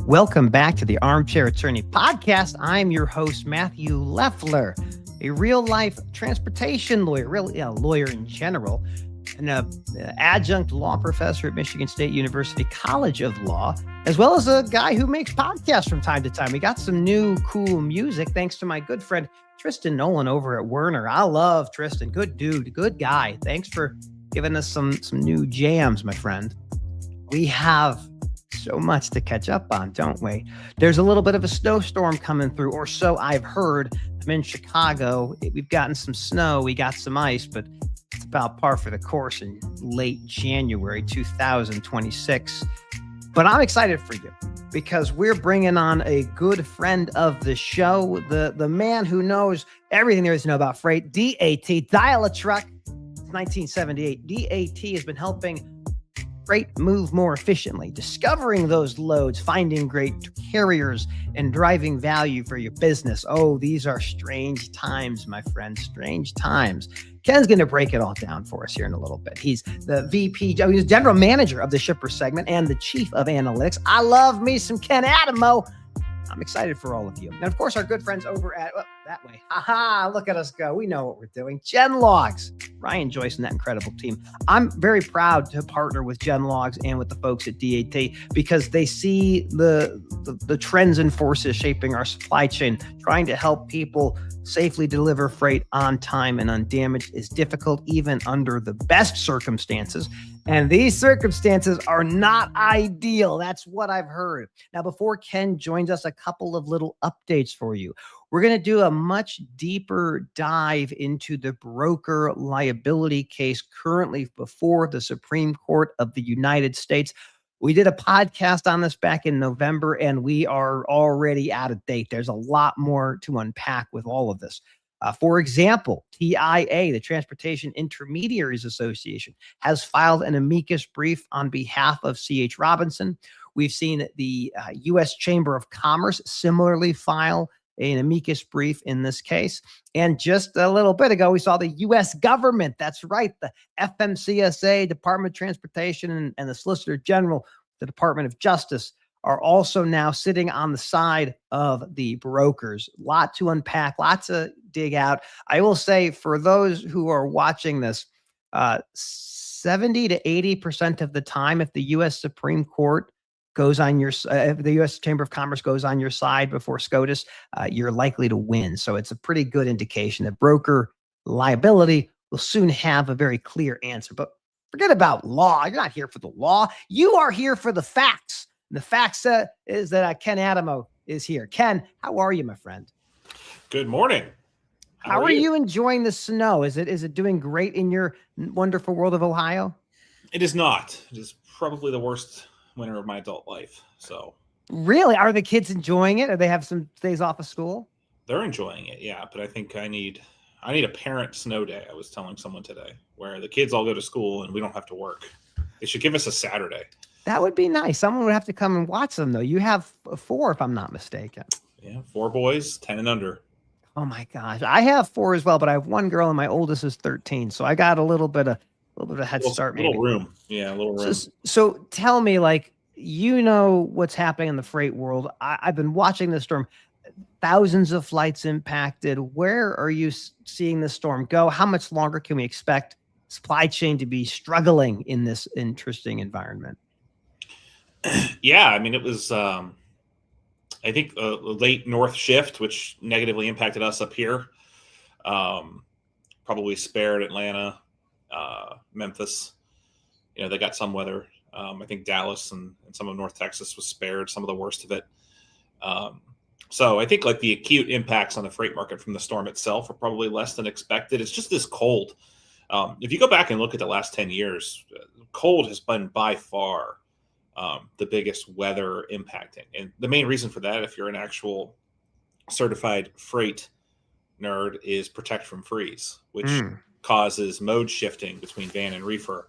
Welcome back to the Armchair Attorney Podcast. I'm your host, Matthew Leffler, a real-life transportation lawyer, really a lawyer in general, and an adjunct law professor at Michigan State University College of Law, as well as a guy who makes podcasts from time to time. We got some new cool music thanks to my good friend Tristan Nolan over at Werner. I love Tristan. Good dude, good guy. Thanks for giving us some new jams, my friend. We have so much to catch up on, don't we? There's a little bit of a snowstorm coming through, or so I've heard. I'm in Chicago. We've gotten some snow. We got some ice, but it's about par for the course in late January 2026. But I'm excited for you because we're bringing on a good friend of the show, the man who knows everything there is to know about freight, DAT, Dial a Truck. Since 1978, DAT has been helping freight move more efficiently, discovering those loads, finding great carriers, and driving value for your business. Oh, these are strange times, my friend, strange times. Ken's going to break it all down for us here in a little bit. He's the he's general manager of the shipper segment and the chief of analytics. I love me some Ken Adamo. I'm excited for all of you. And of course, our good friends over at, that way. Haha, look at us go. We know what we're doing. Genlogs, Ryan Joyce and that incredible team. I'm very proud to partner with Genlogs and with the folks at DAT because they see the trends and forces shaping our supply chain. Trying to help people safely deliver freight on time and undamaged is difficult even under the best circumstances. And these circumstances are not ideal. That's what I've heard. Now, before Ken joins us, a couple of little updates for you. We're going to do a much deeper dive into the broker liability case currently before the Supreme Court of the United States. We did a podcast on this back in November, and we are already out of date. There's a lot more to unpack with all of this. For example, TIA, the Transportation Intermediaries Association, has filed an amicus brief on behalf of C.H. Robinson. We've seen the U.S. Chamber of Commerce similarly file an amicus brief in this case. And just a little bit ago, we saw the U.S. government, that's right, the FMCSA, Department of Transportation, and the Solicitor General, the Department of Justice, are also now sitting on the side of the brokers. Lot to unpack, lots to dig out. I will say for those who are watching this, 70 to 80% of the time, if the U.S. Supreme Court goes on your, if the U.S. Chamber of Commerce goes on your side before SCOTUS, you're likely to win. So it's a pretty good indication that broker liability will soon have a very clear answer. But forget about law. You're not here for the law. You are here for the facts. And the facts is that Ken Adamo is here. Ken, how are you, my friend? Good morning. How are you enjoying the snow? Is it doing great in your wonderful world of Ohio? It is not. It is probably the worst winter of my adult life. So really, are the kids enjoying it? Or they have some days off of school? They're enjoying it, yeah. But I think I need a parent snow day. I was telling someone today, where the kids all go to school and we don't have to work. They should give us a Saturday. That would be nice. Someone would have to come and watch them, though. You have 4, if I'm not mistaken. Yeah, 4 boys, 10 and under. Oh my gosh, I have 4 as well, but I have 1 girl, and my oldest is 13. So I got a little bit of head start. Maybe. Little room, yeah, a little room. So tell me, like, you know what's happening in the freight world. I've been watching this storm. Thousands of flights impacted. Where are you seeing this storm go? How much longer can we expect supply chain to be struggling in this interesting environment? Yeah, I mean, it was, I think, a late north shift, which negatively impacted us up here. Probably spared Atlanta, Memphis. You know, they got some weather. I think Dallas and some of North Texas was spared some of the worst of it. So I think like the acute impacts on the freight market from the storm itself are probably less than expected. It's just this cold. If you go back and look at the last 10 years, cold has been by far the biggest weather impacting. And the main reason for that, if you're an actual certified freight nerd, is protect from freeze, which causes mode shifting between van and reefer.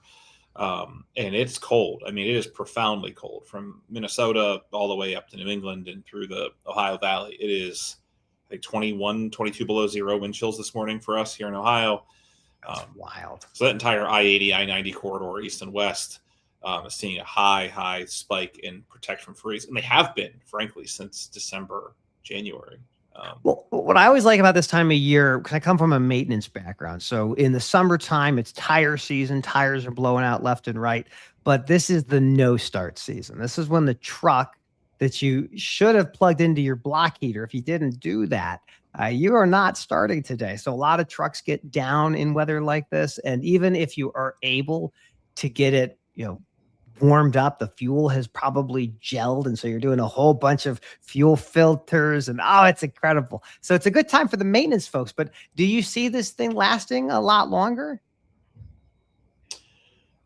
And it's cold. I mean, it is profoundly cold from Minnesota all the way up to New England and through the Ohio Valley. It is like 21, 22 below zero wind chills this morning for us here in Ohio. Wild. So that entire I-80, I-90 corridor, east and west, is seeing a high spike in protect from freeze, and they have been, frankly, since December, January. Well, what I always like about this time of year, because I come from a maintenance background. So in the summertime, it's tire season. Tires are blowing out left and right. But this is the no start season. This is when the truck that you should have plugged into your block heater, if you didn't do that, you are not starting today. So a lot of trucks get down in weather like this. And even if you are able to get it, warmed up, the fuel has probably gelled, and so you're doing a whole bunch of fuel filters, and it's incredible. So it's a good time for the maintenance folks. But do you see this thing lasting a lot longer?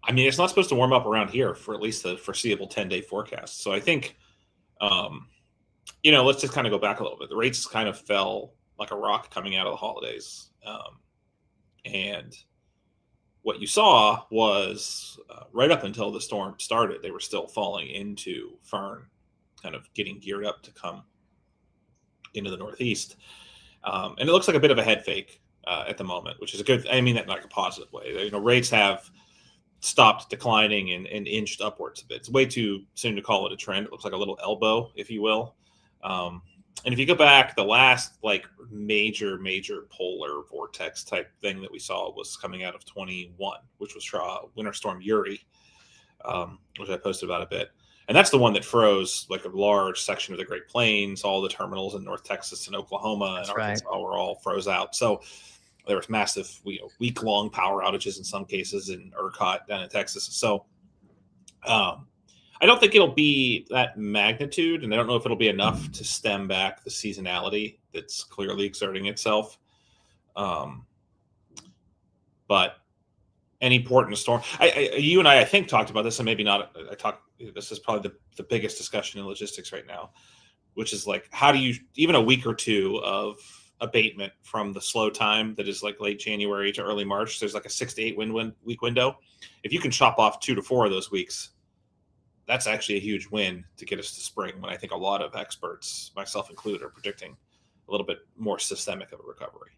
I mean, it's not supposed to warm up around here for at least the foreseeable 10-day forecast. So I think, let's just kind of go back a little bit. The rates kind of fell like a rock coming out of the holidays, and what you saw was right up until the storm started, they were still falling into Fern, kind of getting geared up to come into the Northeast. And it looks like a bit of a head fake at the moment, which is I mean that in like a positive way. Rates have stopped declining and inched upwards a bit. It's way too soon to call it a trend. It looks like a little elbow, if you will. And if you go back, the last like major polar vortex type thing that we saw was coming out of 21, which was Winter Storm Uri, which I posted about a bit. And that's the one that froze like a large section of the Great Plains. All the terminals in North Texas and Oklahoma and Arkansas were all froze out. So there was massive, week-long power outages in some cases in ERCOT down in Texas. So I don't think it'll be that magnitude, and I don't know if it'll be enough to stem back the seasonality that's clearly exerting itself. But any port in a storm, you and I think talked about this, and maybe not. This is probably the biggest discussion in logistics right now, which is like, how do you, even a week or two of abatement from the slow time that is like late January to early March, there's like a 6 to 8 week window. If you can chop off 2 to 4 of those weeks, that's actually a huge win to get us to spring, when I think a lot of experts, myself included, are predicting a little bit more systemic of a recovery.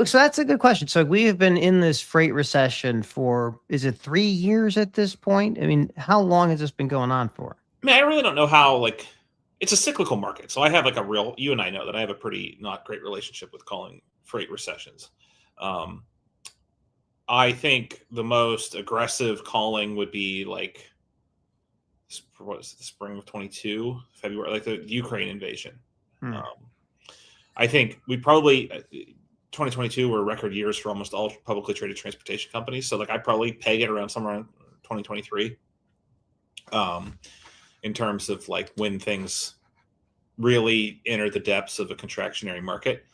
So that's a good question. So we have been in this freight recession for, is it 3 years at this point? I mean, how long has this been going on for? I mean, I really don't know how, it's a cyclical market. So I have you and I know that I have a pretty not great relationship with calling freight recessions. I think the most aggressive calling would be what is it, the spring of 22, February, like the Ukraine invasion. I think we probably 2022 were record years for almost all publicly traded transportation companies. So I probably peg it around somewhere around 2023 in terms of when things really enter the depths of a contractionary market.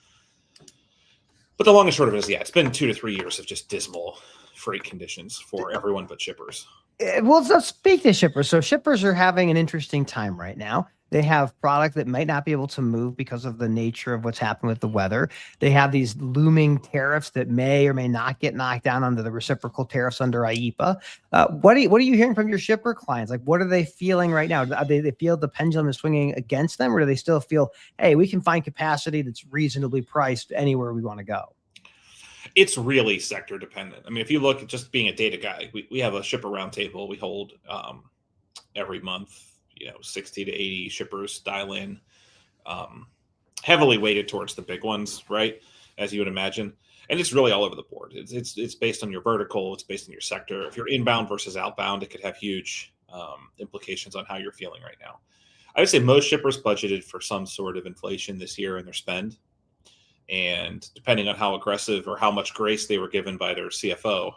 But the long and short of it is, it's been 2 to 3 years of just dismal freight conditions for everyone but shippers. Well, let's speak to shippers. So shippers are having an interesting time right now. They have product that might not be able to move because of the nature of what's happened with the weather. They have these looming tariffs that may or may not get knocked down under the reciprocal tariffs under IEEPA. What are you hearing from your shipper clients? What are they feeling right now? They feel the pendulum is swinging against them, or do they still feel, hey, we can find capacity that's reasonably priced anywhere we want to go? It's really sector dependent. I mean, if you look at just being a data guy, we have a shipper roundtable we hold every month. 60 to 80 shippers dial in, heavily weighted towards the big ones, right? As you would imagine. And it's really all over the board. It's based on your vertical. It's based on your sector. If you're inbound versus outbound, it could have huge implications on how you're feeling right now. I would say most shippers budgeted for some sort of inflation this year in their spend. And depending on how aggressive or how much grace they were given by their CFO,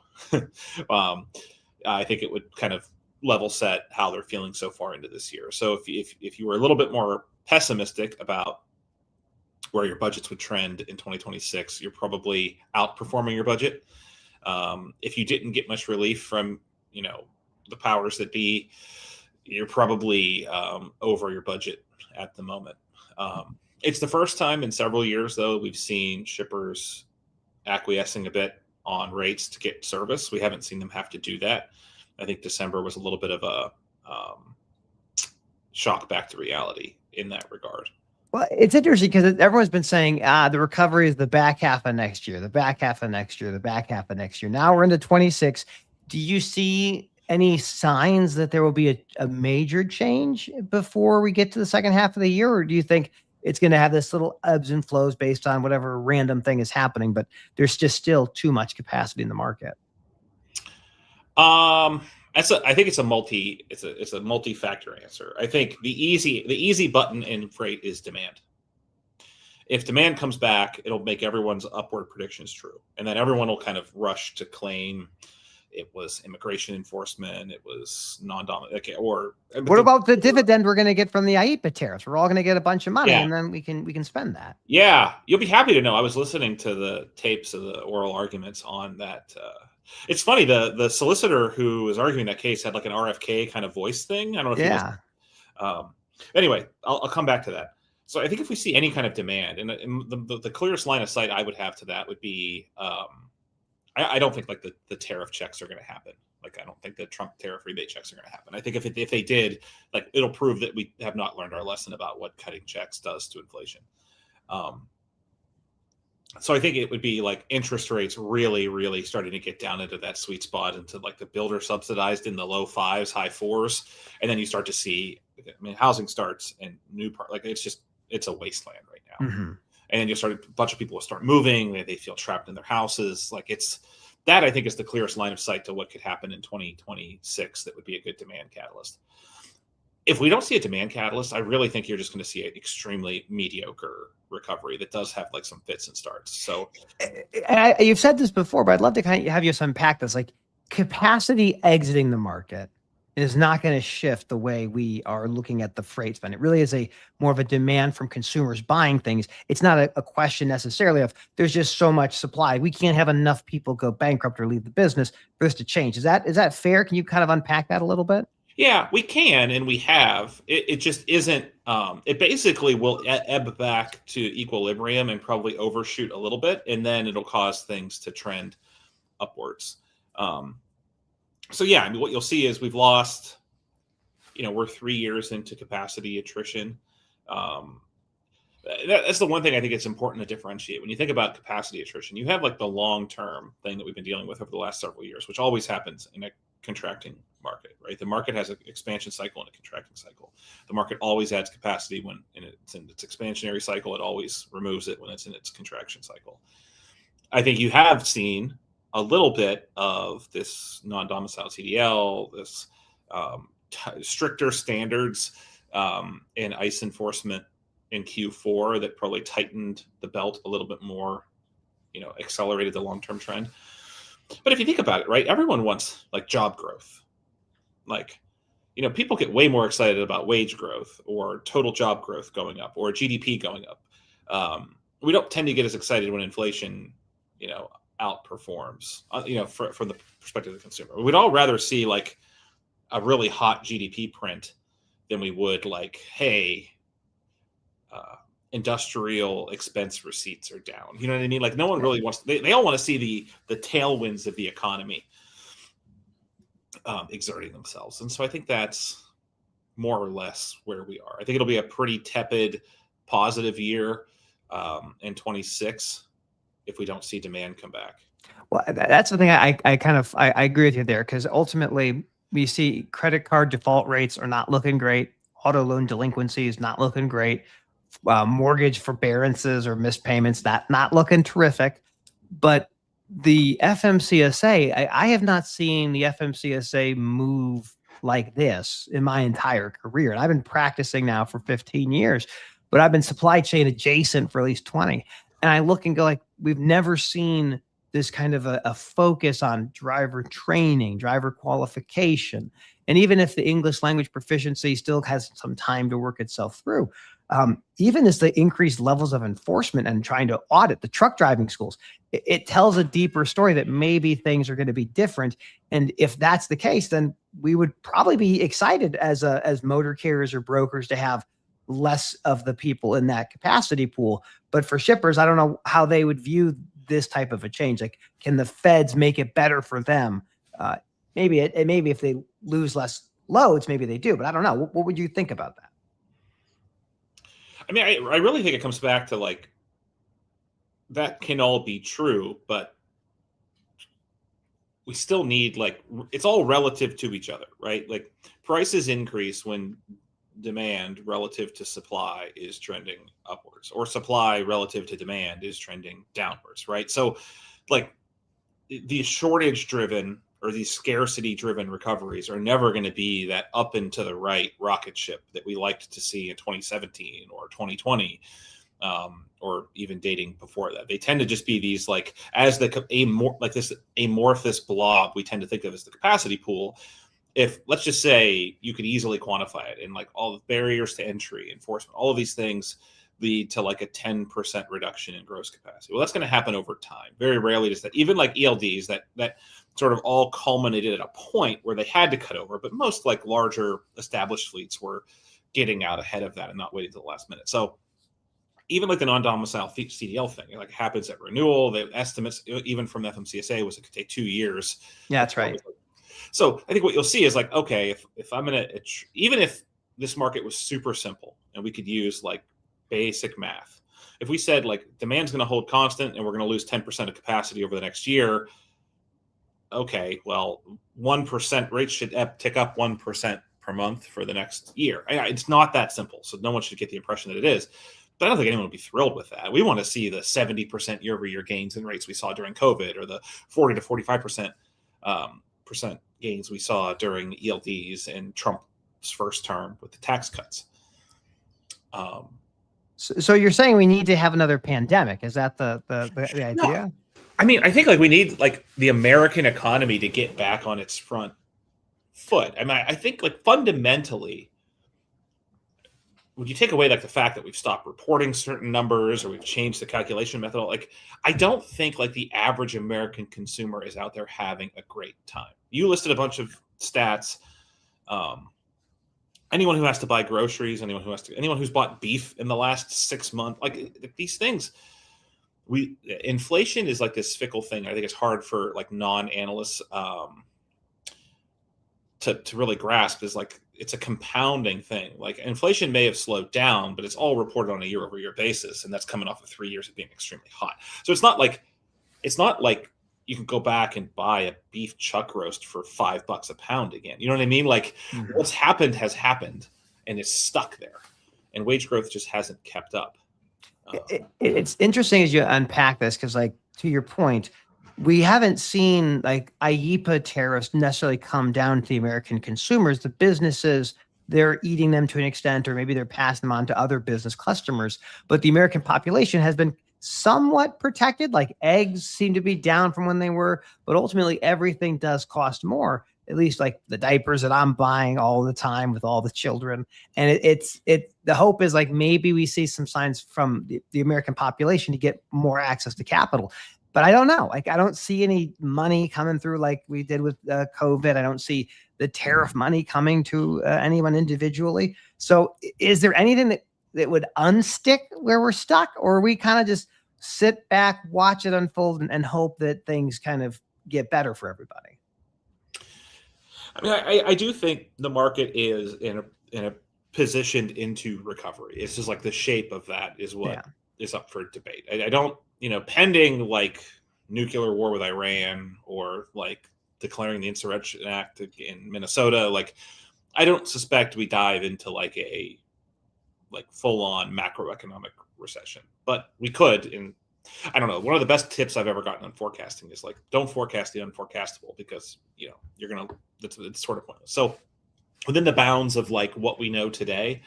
I think it would kind of level set how they're feeling so far into this year. So if you were a little bit more pessimistic about where your budgets would trend in 2026, you're probably outperforming your budget. If you didn't get much relief from, the powers that be, you're probably over your budget at the moment. It's the first time in several years, though, we've seen shippers acquiescing a bit on rates to get service. We haven't seen them have to do that. I think December was a little bit of a shock back to reality in that regard. Well, it's interesting because everyone's been saying the recovery is the back half of next year, the back half of next year, the back half of next year. Now we're into 26. Do you see any signs that there will be a major change before we get to the second half of the year? Or do you think it's going to have this little ebbs and flows based on whatever random thing is happening, but there's just still too much capacity in the market? I think it's a multi-factor answer. I think the easy button in freight is demand. If demand comes back, it'll make everyone's upward predictions true, and then everyone will kind of rush to claim it was immigration enforcement, it was non-dominant. Okay, What about the dividend we're going to get from the IEEPA tariffs? We're all going to get a bunch of money, Yeah. and then we can spend that. Yeah, you'll be happy to know I was listening to the tapes of the oral arguments on that. It's funny, the solicitor who was arguing that case had like an RFK kind of voice thing. I don't know if you Yeah. anyway, I'll come back to that. So I think if we see any kind of demand, and the clearest line of sight I would have to that would be, I don't think like the tariff checks are going to happen. Like, I don't think the Trump tariff rebate checks are going to happen. I think if they did, like, it'll prove that we have not learned our lesson about what cutting checks does to inflation. So I think it would be like interest rates really, really starting to get down into that sweet spot, into like the builder subsidized in the low 5s, high 4s. And then you start to see, I mean, housing starts and new part, like it's a wasteland right now. Mm-hmm. And then a bunch of people will start moving. They feel trapped in their houses. Like that I think is the clearest line of sight to what could happen in 2026. That would be a good demand catalyst. If we don't see a demand catalyst, I really think you're just going to see an extremely mediocre recovery that does have like some fits and starts. So you've said this before, but I'd love to kind of have you unpack this. Like, capacity exiting the market is not going to shift the way we are looking at the freight spend. It really is more of a demand from consumers buying things. It's not a question necessarily of there's just so much supply. We can't have enough people go bankrupt or leave the business for this to change. Is that fair? Can you kind of unpack that a little bit? Yeah, we can, and we have. It just isn't. It basically will ebb back to equilibrium and probably overshoot a little bit, and then it'll cause things to trend upwards. So yeah, I mean, what you'll see is we've lost. We're 3 years into capacity attrition. That's the one thing I think it's important to differentiate. When you think about capacity attrition, you have like the long-term thing that we've been dealing with over the last several years, which always happens in a contracting market, right? The market has an expansion cycle and a contracting cycle. The market always adds capacity when it's in its expansionary cycle. It always removes it when it's in its contraction cycle. I think you have seen a little bit of this non-domicile CDL, this stricter standards in ICE enforcement in Q4 that probably tightened the belt a little bit more, accelerated the long-term trend. But if you think about it, right, everyone wants like job growth. Like, people get way more excited about wage growth or total job growth going up or GDP going up. We don't tend to get as excited when inflation, outperforms, from the perspective of the consumer. We'd all rather see like a really hot GDP print than we would like, hey, industrial expense receipts are down. You know what I mean? Like, no one really wants. They all want to see the tailwinds of the economy exerting themselves, and so I think that's more or less where we are. I think it'll be a pretty tepid, positive year in 26 if we don't see demand come back. Well, that's the thing. I agree with you there, because ultimately we see credit card default rates are not looking great. Auto loan delinquency is not looking great. Mortgage forbearances or missed payments, not looking terrific. But the FMCSA, I have not seen the FMCSA move like this in my entire career. And I've been practicing now for 15 years, but I've been supply chain adjacent for at least 20. And I look and go like, we've never seen this kind of a focus on driver training, driver qualification. And even if the English language proficiency still has some time to work itself through, even as the increased levels of enforcement and trying to audit the truck driving schools, it tells a deeper story that maybe things are going to be different. And if that's the case, then we would probably be excited as motor carriers or brokers to have less of the people in that capacity pool. But for shippers, I don't know how they would view this type of a change. Like, can the feds make it better for them? Maybe if they lose less loads, maybe they do, but I don't know. What would you think about that? I mean, I really think it comes back to like, that can all be true, but we still need, like, it's all relative to each other, right? Like, prices increase when demand relative to supply is trending upwards, or supply relative to demand is trending downwards, right? So, like, these shortage driven or these scarcity driven recoveries are never going to be that up and to the right rocket ship that we liked to see in 2017 or 2020, or even dating before that. They tend to just be these, like, as this amorphous blob we tend to think of as the capacity pool. If, let's just say, you could easily quantify it, and like all the barriers to entry, enforcement, all of these things lead to like a 10% reduction in gross capacity. Well, that's going to happen over time. Very rarely does that. Even like ELDs that sort of all culminated at a point where they had to cut over, but most like larger established fleets were getting out ahead of that and not waiting till the last minute. So even like the non-domicile CDL thing, like, it happens at renewal. The estimates, even from FMCSA, was it could take 2 years. Yeah, that's right. So I think what you'll see is, like, okay, if I'm going to, even if this market was super simple and we could use like basic math, if we said like demand's going to hold constant and we're going to lose 10% of capacity over the next year, okay, well, 1% rates should tick up 1% per month for the next year. It's not that simple, so no one should get the impression that it is. But I don't think anyone would be thrilled with that. We want to see the 70% year-over-year gains in rates we saw during COVID, or the 40 to 45% gains we saw during ELDs and Trump's first term with the tax cuts. So you're saying we need to have another pandemic? Is that the idea? No. I mean, I think like we need like the American economy to get back on its front foot. I mean, I think like fundamentally, when you take away like the fact that we've stopped reporting certain numbers or we've changed the calculation method, like, I don't think like the average American consumer is out there having a great time. You listed a bunch of stats. Anyone who has to buy groceries, anyone who's bought beef in the last 6 months, like these things, inflation is like this fickle thing. I think it's hard for like non-analysts to really grasp. Is like, it's a compounding thing. Like, inflation may have slowed down, but it's all reported on a year-over-year basis, and that's coming off of 3 years of being extremely hot. So it's not like you can go back and buy a beef chuck roast for $5 a pound again. You know what I mean? Like, what's happened has happened, and it's stuck there, and wage growth just hasn't kept up. It's interesting as you unpack this, because, like, to your point, we haven't seen like IEEPA tariffs necessarily come down to the American consumers. The businesses, they're eating them to an extent, or maybe they're passing them on to other business customers. But the American population has been somewhat protected. Like, eggs seem to be down from when they were, but ultimately everything does cost more. At least like the diapers that I'm buying all the time with all the children. And the hope is like maybe we see some signs from the American population to get more access to capital. But I don't know. Like, I don't see any money coming through like we did with COVID. I don't see the tariff money coming to anyone individually. So is there anything that would unstick where we're stuck? Or we kind of just sit back, watch it unfold, and hope that things kind of get better for everybody? I mean, I do think the market is in a positioned into recovery. It's just like the shape of that is what is up for debate. I don't, pending like nuclear war with Iran, or like declaring the Insurrection Act in Minnesota, like, I don't suspect we dive into like a full on macroeconomic recession, but we could. And I don't know. One of the best tips I've ever gotten on forecasting is like, don't forecast the unforecastable, because you're gonna, it's sort of pointless. So within the bounds of like what we know today,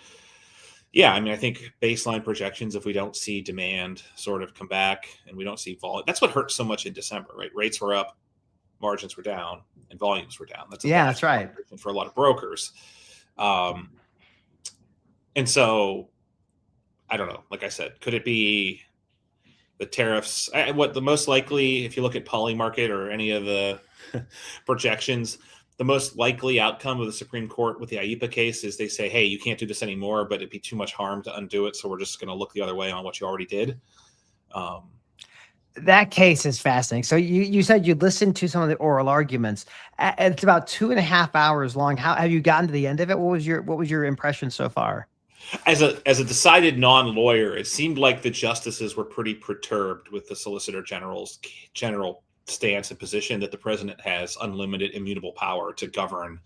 yeah, I mean, I think baseline projections, if we don't see demand sort of come back and we don't see volume, that's what hurt so much in December, right? Rates were up, margins were down, and volumes were down. That's right. For a lot of brokers. And so I don't know. Like I said, could it be the tariffs? What the most likely, if you look at Polymarket or any of the projections, the most likely outcome of the Supreme Court with the IEEPA case is they say, hey, you can't do this anymore, but it'd be too much harm to undo it, so we're just going to look the other way on what you already did. That case is fascinating. So you said you listened to some of the oral arguments. It's about 2.5 hours long. How have you gotten to the end of it? What was your impression so far? As a decided non-lawyer, it seemed like the justices were pretty perturbed with the Solicitor General's general stance and position that the president has unlimited immutable power to govern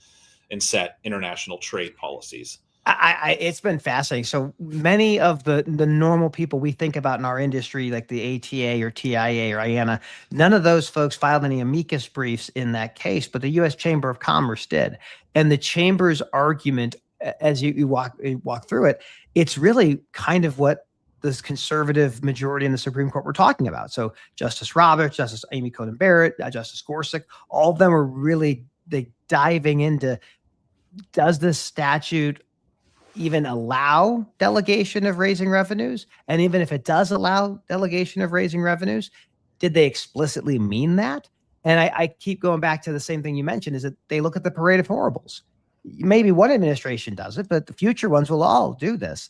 and set international trade policies. It's been fascinating. So many of the normal people we think about in our industry, like the ATA or TIA or IANA, none of those folks filed any amicus briefs in that case, but the U.S. Chamber of Commerce did. And the chamber's argument, as you walk through it, it's really kind of what this conservative majority in the Supreme Court were talking about. So Justice Roberts, Justice Amy Coney Barrett, Justice Gorsuch, all of them are really diving into, does this statute even allow delegation of raising revenues? And even if it does allow delegation of raising revenues, did they explicitly mean that? And I keep going back to the same thing you mentioned, is that they look at the parade of horribles. Maybe one administration does it, but the future ones will all do this.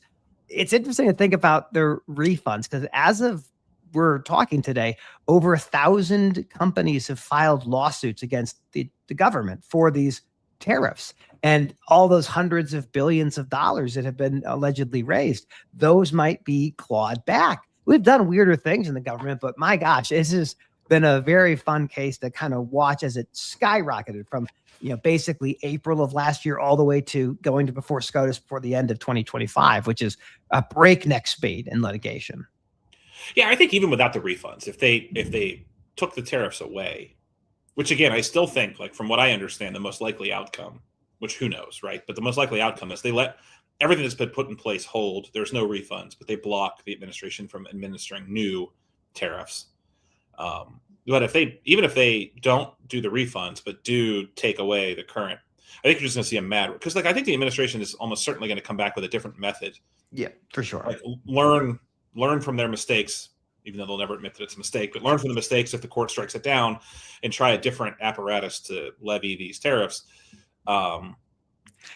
It's interesting to think about their refunds, because as of we're talking today, over 1,000 companies have filed lawsuits against the government for these tariffs. And all those hundreds of billions of dollars that have been allegedly raised, those might be clawed back. We've done weirder things in the government, but my gosh, this has been a very fun case to kind of watch as it skyrocketed from, basically April of last year all the way to going to before SCOTUS before the end of 2025, which is a breakneck speed in litigation. Yeah, I think even without the refunds, if they took the tariffs away, which again, I still think, like, from what I understand, the most likely outcome, which who knows, right? But the most likely outcome is they let everything that's been put in place hold. There's no refunds, but they block the administration from administering new tariffs. But if they don't do the refunds, but do take away the current, I think you're just going to see a mad, because I think the administration is almost certainly going to come back with a different method. Yeah, for sure. Like learn from their mistakes, even though they'll never admit that it's a mistake, but learn from the mistakes if the court strikes it down, and try a different apparatus to levy these tariffs.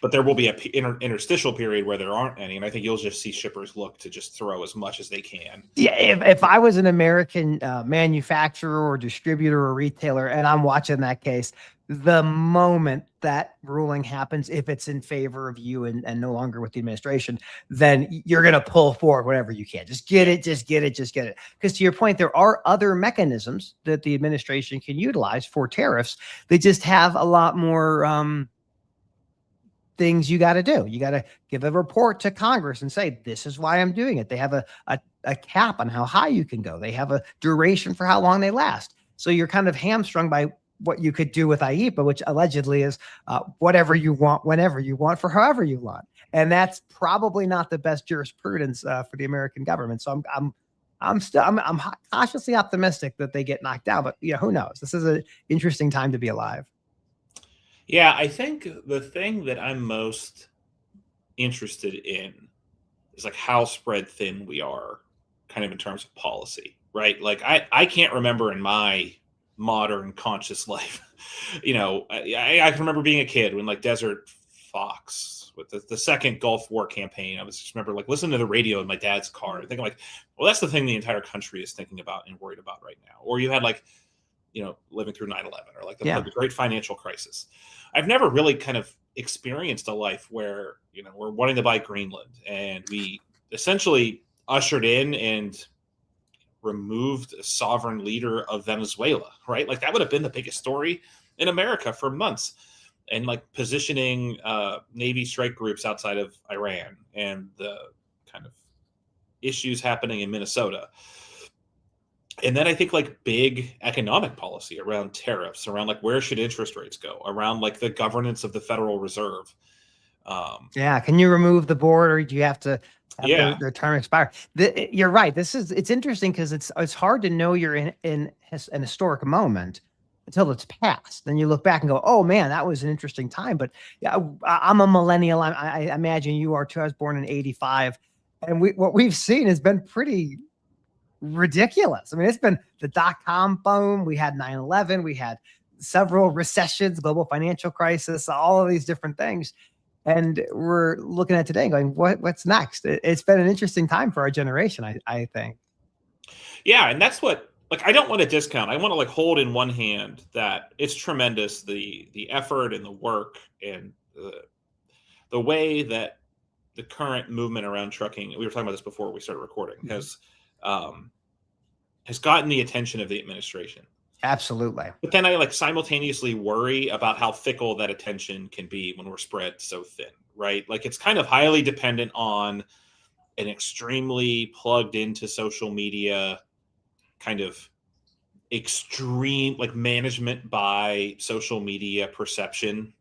But there will be an interstitial period where there aren't any, and I think you'll just see shippers look to just throw as much as they can. Yeah, if I was an American manufacturer or distributor or retailer, and I'm watching that case, the moment that ruling happens, if it's in favor of you and no longer with the administration, then you're going to pull forward whatever you can. Just get it. Because to your point, there are other mechanisms that the administration can utilize for tariffs. They just have a lot more things you got to do. You got to give a report to Congress and say, this is why I'm doing it. They have a cap on how high you can go. They have a duration for how long they last. So you're kind of hamstrung by what you could do with IEPA, which allegedly is whatever you want, whenever you want, for however you want. And that's probably not the best jurisprudence for the American government. So I'm cautiously optimistic that they get knocked down, but who knows? This is an interesting time to be alive. Yeah, I think the thing that I'm most interested in is like how spread thin we are, kind of in terms of policy, right? Like I can't remember in my modern conscious life, I can remember being a kid when, like, Desert Fox with the second Gulf War campaign, I was just remember, like, listening to the radio in my dad's car and thinking, like, well, that's the thing the entire country is thinking about and worried about right now. Or you had, like, living through 9/11 or like the great financial crisis. I've never really kind of experienced a life where, we're wanting to buy Greenland, and we essentially ushered in and removed a sovereign leader of Venezuela, right? Like, that would have been the biggest story in America for months. And, like, positioning Navy strike groups outside of Iran and the kind of issues happening in Minnesota. And then I think, like, big economic policy around tariffs, around, like, where should interest rates go, around, like, the governance of the Federal Reserve. Can you remove the board, or do you have to have their term expire? You're right. It's interesting because it's hard to know you're in an historic moment until it's passed. Then you look back and go, oh man, that was an interesting time. But yeah, I'm a millennial. I imagine you are too. I was born in 85. And what we've seen has been pretty ridiculous. I mean, it's been the dot-com boom. We had 9/11. We had several recessions, global financial crisis, all of these different things. And we're looking at today and going, what's next? It's been an interesting time for our generation, I think. Yeah, and that's what, like, I don't want to discount. I want to, like, hold in one hand that it's tremendous, the effort and the work and the way that the current movement around trucking, we were talking about this before we started recording, has gotten the attention of the administration. Absolutely. But then I like simultaneously worry about how fickle that attention can be when we're spread so thin, right? Like it's kind of highly dependent on an extremely plugged into social media kind of extreme like management by social media perception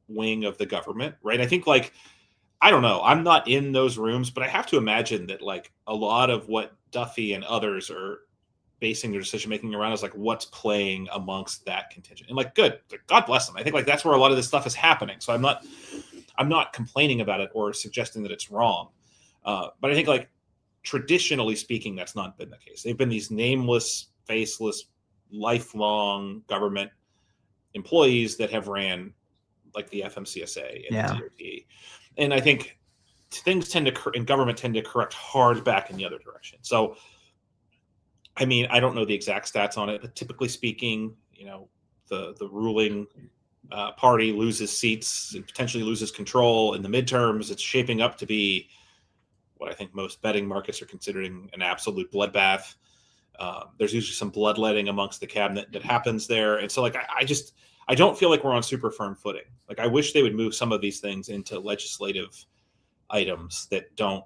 wing of the government, right? I think like I don't know, I'm not in those rooms, but I have to imagine that like a lot of what Duffy and others are basing their decision making around is like what's playing amongst that contingent. And like good, God bless them. I think like that's where a lot of this stuff is happening. So I'm not complaining about it or suggesting that it's wrong. But I think like traditionally speaking, that's not been the case. They've been these nameless, faceless, lifelong government employees that have ran like the FMCSA and the DOT. And I think things tend to, in government tend to correct hard back in the other direction. So, I mean, I don't know the exact stats on it, but typically speaking, you know, the ruling party loses seats and potentially loses control in the midterms. It's shaping up to be what I think most betting markets are considering an absolute bloodbath. There's usually some bloodletting amongst the cabinet that happens there. And so like, I don't feel like we're on super firm footing. Like I wish they would move some of these things into legislative items that don't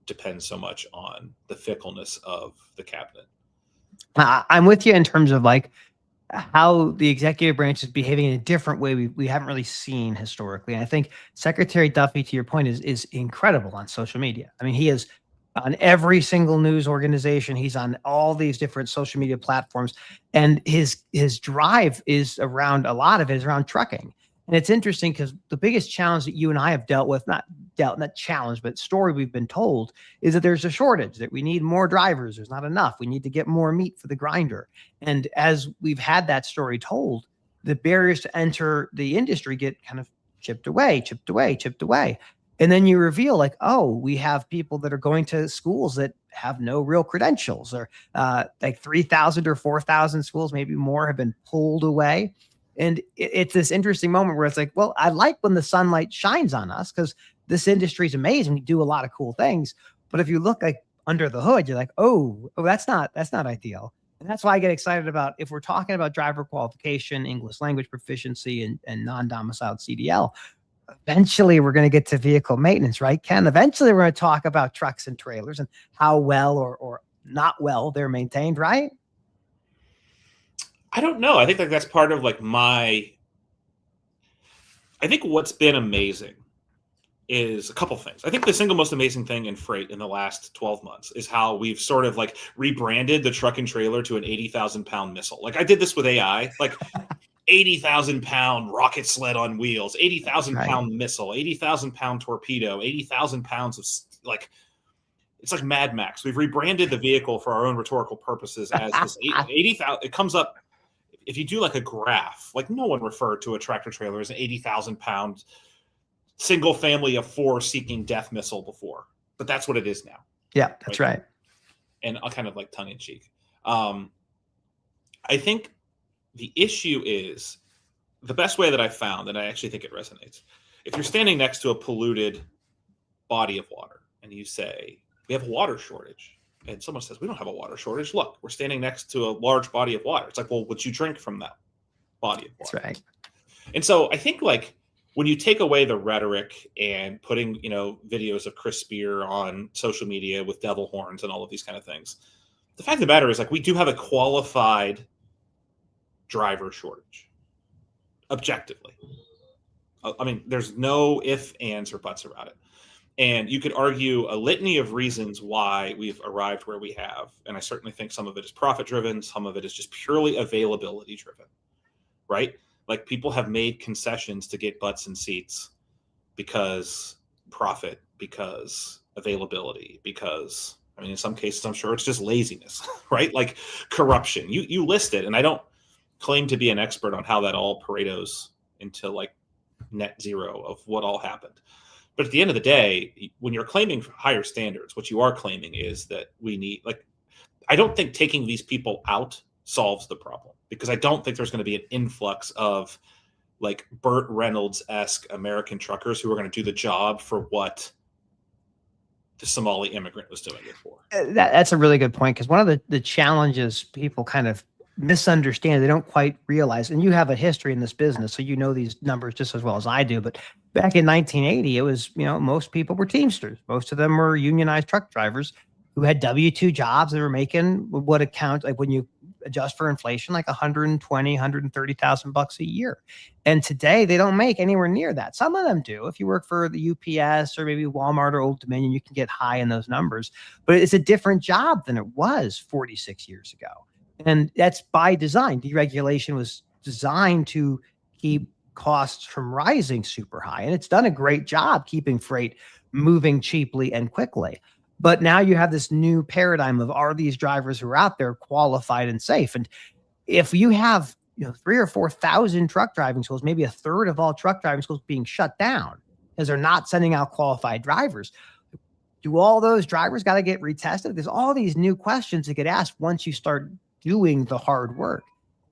depend so much on the fickleness of the cabinet. I'm with you in terms of like how the executive branch is behaving in a different way we haven't really seen historically. And I think Secretary Duffy, to your point, is incredible on social media. I mean, he is on every single news organization. He's on all these different social media platforms, and his drive is around, a lot of it is around trucking. And it's interesting because the biggest challenge that you and I have dealt with, not challenge, but story we've been told, is that there's a shortage, that we need more drivers. There's not enough. We need to get more meat for the grinder. And as we've had that story told, the barriers to enter the industry get kind of chipped away. And then you reveal like, oh, we have people that are going to schools that have no real credentials, or like 3,000 or 4,000 schools, maybe more, have been pulled away. And it's this interesting moment where it's like, well, I like when the sunlight shines on us because this industry is amazing. We do a lot of cool things. But if you look like under the hood, you're like, oh, that's not ideal. And that's why I get excited about, if we're talking about driver qualification, English language proficiency, and non-domiciled CDL, eventually we're going to get to vehicle maintenance, right, Ken? Eventually we're going to talk about trucks and trailers and how well or not well they're maintained, right? I don't know. I think like that's part of like I think what's been amazing is a couple things. I think the single most amazing thing in freight in the last 12 months is how we've sort of like rebranded the truck and trailer to an 80,000 pound missile. Like I did this with AI, like 80,000 pound rocket sled on wheels, 80,000 pound missile, 80,000 pound torpedo, 80,000 pounds of like, it's like Mad Max. We've rebranded the vehicle for our own rhetorical purposes as this 80,000. It comes up, if you do like a graph, like no one referred to a tractor trailer as an 80,000 pound single family of 4 seeking death missile before, but that's what it is now. Yeah, that's right. And I'll kind of like tongue in cheek. I think the issue is the best way that I found, and I actually think it resonates. If you're standing next to a polluted body of water and you say, we have a water shortage, and someone says, we don't have a water shortage. Look, we're standing next to a large body of water. It's like, well, would you drink from that body of water? That's right. And so I think like when you take away the rhetoric and putting, you know, videos of Chris Spear on social media with devil horns and all of these kind of things, the fact of the matter is like we do have a qualified driver shortage objectively. I mean, there's no ifs, ands, or buts about it. And you could argue a litany of reasons why we've arrived where we have. And I certainly think some of it is profit driven. Some of it is just purely availability driven, right? Like people have made concessions to get butts and seats because profit, because availability, because, I mean, in some cases, I'm sure it's just laziness, right? Like corruption. You list it, and I don't claim to be an expert on how that all Pareto's into like net zero of what all happened. But at the end of the day, when you're claiming higher standards, what you are claiming is that we need, like, I don't think taking these people out solves the problem, because I don't think there's going to be an influx of like Burt Reynolds-esque American truckers who are going to do the job for what the Somali immigrant was doing it for. That's a really good point, because one of the challenges people kind of misunderstand. They don't quite realize, and you have a history in this business, so you know these numbers just as well as I do. But back in 1980, it was, most people were Teamsters. Most of them were unionized truck drivers who had W-2 jobs. They were making what accounts, like when you adjust for inflation, like 120, 130,000 bucks a year. And today they don't make anywhere near that. Some of them do. If you work for the UPS or maybe Walmart or Old Dominion, you can get high in those numbers, but it's a different job than it was 46 years ago. And that's by design. Deregulation was designed to keep costs from rising super high. And it's done a great job keeping freight moving cheaply and quickly. But now you have this new paradigm of, are these drivers who are out there qualified and safe? And if you have 3,000 or 4,000 truck driving schools, maybe a third of all truck driving schools being shut down because they're not sending out qualified drivers, do all those drivers got to get retested? There's all these new questions that get asked once you start doing the hard work.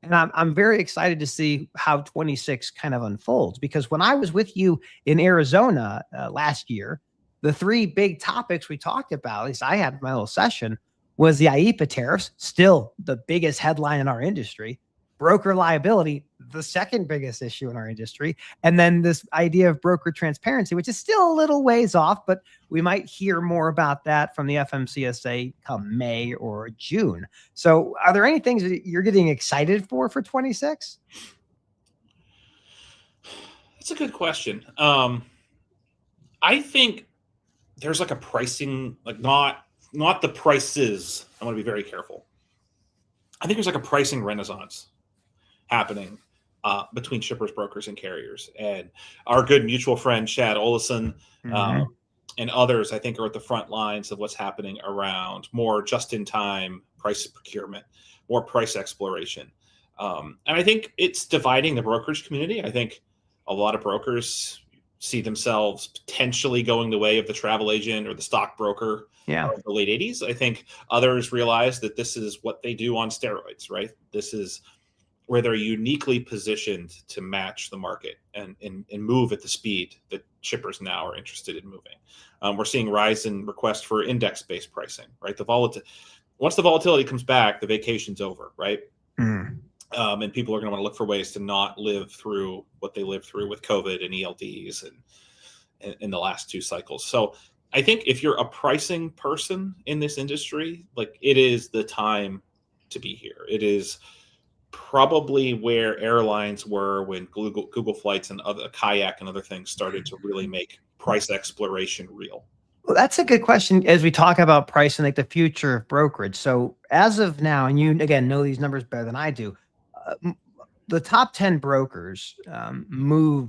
And I'm very excited to see how 26 kind of unfolds, because when I was with you in Arizona last year, the three big topics we talked about, at least I had my little session, was the IEEPA tariffs, still the biggest headline in our industry, broker liability, the second biggest issue in our industry, and then this idea of broker transparency, which is still a little ways off, but we might hear more about that from the FMCSA come May or June. So are there any things that you're getting excited for 26? That's a good question. I think there's like a pricing, like not the prices. I want to be very careful. I think there's like a pricing renaissance happening between shippers, brokers, and carriers. And our good mutual friend, Chad Olison, and others, I think, are at the front lines of what's happening around more just-in-time price procurement, more price exploration. And I think it's dividing the brokerage community. I think a lot of brokers see themselves potentially going the way of the travel agent or the stockbroker of the late 80s. I think others realize that this is what they do on steroids, right? This is where they're uniquely positioned to match the market and move at the speed that shippers now are interested in moving. We're seeing rise in requests for index-based pricing, right? Once the volatility comes back, the vacation's over, right? And people are going to want to look for ways to not live through what they lived through with COVID and ELDs and in the last two cycles. So I think if you're a pricing person in this industry, like, it is the time to be here. It is probably where airlines were when Google Flights and other Kayak and other things started to really make price exploration real. Well, that's a good question as we talk about pricing, like the future of brokerage. So as of now, and you, again, know these numbers better than I do, the top 10 brokers move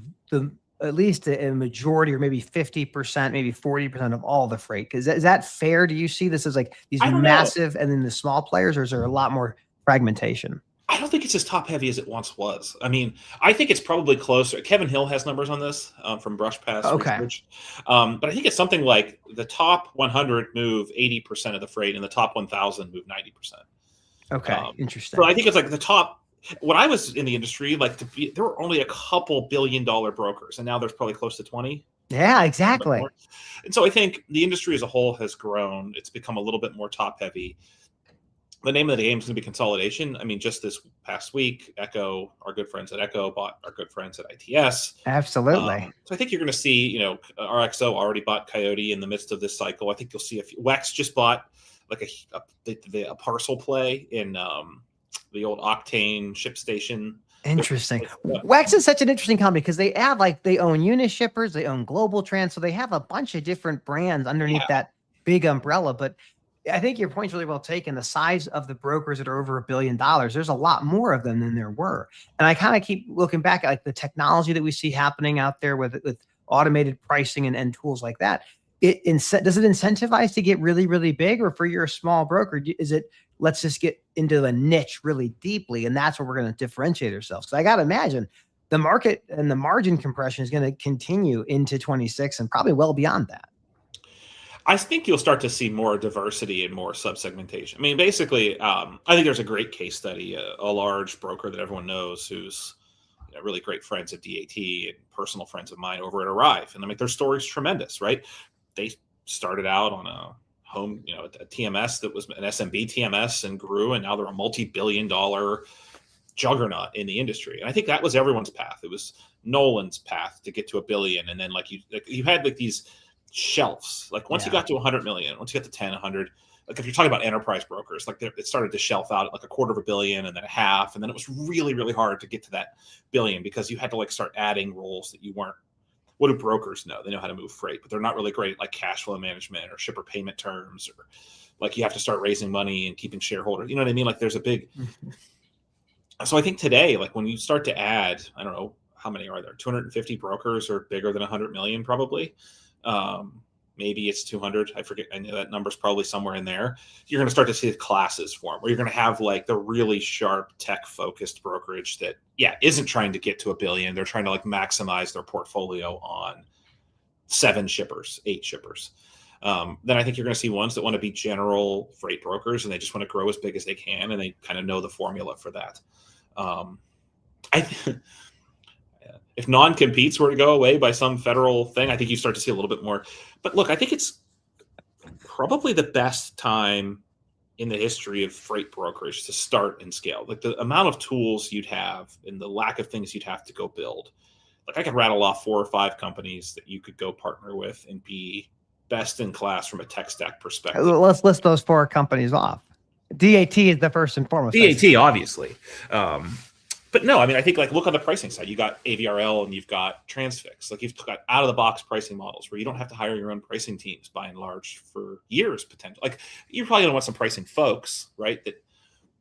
at least a majority, or maybe 50%, maybe 40% of all the freight. Is that fair? Do you see this as like these massive and then the small players, or is there a lot more fragmentation? I don't think it's as top heavy as it once was. I mean, I think it's probably closer. Kevin Hill has numbers on this from Brush Pass Research. But I think it's something like the top 100 move 80% of the freight and the top 1,000 move 90%. Okay, interesting. So I think it's like the top. When I was in the industry, there were only a couple $1 billion brokers, and now there's probably close to 20. Yeah, exactly. And so I think the industry as a whole has grown. It's become a little bit more top heavy. The name of the game is going to be consolidation. I mean, just this past week, Echo, our good friends at Echo, bought our good friends at ITS. Absolutely. So I think you're going to see, RXO already bought Coyote in the midst of this cycle. I think you'll see a few. WEX just bought like a parcel play in the old Octane ship station. Interesting. WEX is such an interesting company because they own Unishippers, they own Global Trans, so they have a bunch of different brands underneath that big umbrella. But I think your point's really well taken. The size of the brokers that are over $1 billion, there's a lot more of them than there were. And I kind of keep looking back at like the technology that we see happening out there with automated pricing and tools like that. Does it incentivize to get really, really big, or for your small broker, is it, let's just get into a niche really deeply, and that's where we're going to differentiate ourselves? So I got to imagine the market and the margin compression is going to continue into 26 and probably well beyond that. I think you'll start to see more diversity and more subsegmentation. I mean, basically, I think there's a great case study, a large broker that everyone knows who's really great friends at DAT and personal friends of mine over at Arrive. And I mean, their story's tremendous, right? They started out on a home, a TMS that was an SMB TMS and grew, and now they're a multi-billion-dollar juggernaut in the industry. And I think that was everyone's path. It was Nolan's path to get to $1 billion, and then you had like these shelves. Like once you got to 100 million, once you got to 10, 100. Like if you're talking about enterprise brokers, like it started to shelf out at like $250 million and then a half. And then it was really, really hard to get to that billion because you had to like start adding roles that you weren't. What do brokers know? They know how to move freight, but they're not really great at like cash flow management or shipper payment terms, or like you have to start raising money and keeping shareholders. You know what I mean? Like there's a big. So I think today, like when you start to add, I don't know how many are there, 250 brokers are bigger than 100 million probably. Maybe it's 200. I forget. I know that number's probably somewhere in there. You're going to start to see the classes form where you're going to have like the really sharp tech focused brokerage that, isn't trying to get to $1 billion. They're trying to like maximize their portfolio on 7 shippers, 8 shippers. Then I think you're going to see ones that want to be general freight brokers and they just want to grow as big as they can. And they kind of know the formula for that. If non-competes were to go away by some federal thing, I think you start to see a little bit more. But look, I think it's probably the best time in the history of freight brokerage to start and scale. Like the amount of tools you'd have and the lack of things you'd have to go build. Like I could rattle off 4 or 5 companies that you could go partner with and be best in class from a tech stack perspective. Let's list those 4 companies off. DAT is the first and foremost. DAT, obviously. But no, I mean, I think like look on the pricing side. You got AVRL and you've got Transfix. Like you've got out of the box pricing models where you don't have to hire your own pricing teams by and large for years potentially. Like you're probably gonna want some pricing folks, right, that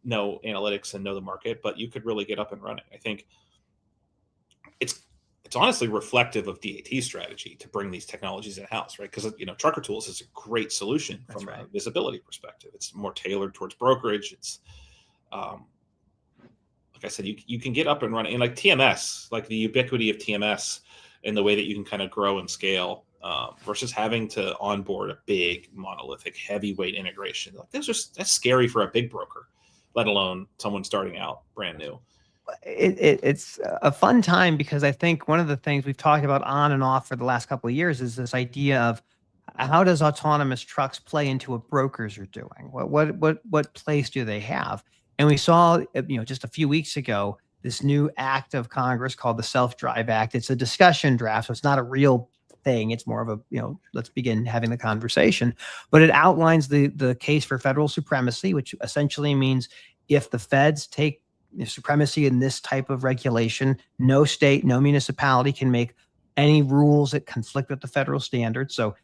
know analytics and know the market, but you could really get up and running. I think it's honestly reflective of DAT's strategy to bring these technologies in house, right? Because Trucker Tools is a great solution from a visibility perspective. It's more tailored towards brokerage. It's like I said, you can get up and running, and like TMS, like the ubiquity of TMS and the way that you can kind of grow and scale versus having to onboard a big monolithic heavyweight integration. Like that's scary for a big broker, let alone someone starting out brand new. It's a fun time because I think one of the things we've talked about on and off for the last couple of years is this idea of how does autonomous trucks play into what brokers are doing? What place do they have? And we saw, just a few weeks ago, this new act of Congress called the Self-Drive Act. It's a discussion draft, so it's not a real thing. It's more of a, let's begin having the conversation. But it outlines the case for federal supremacy, which essentially means if the feds take supremacy in this type of regulation, no state, no municipality can make any rules that conflict with the federal standards. So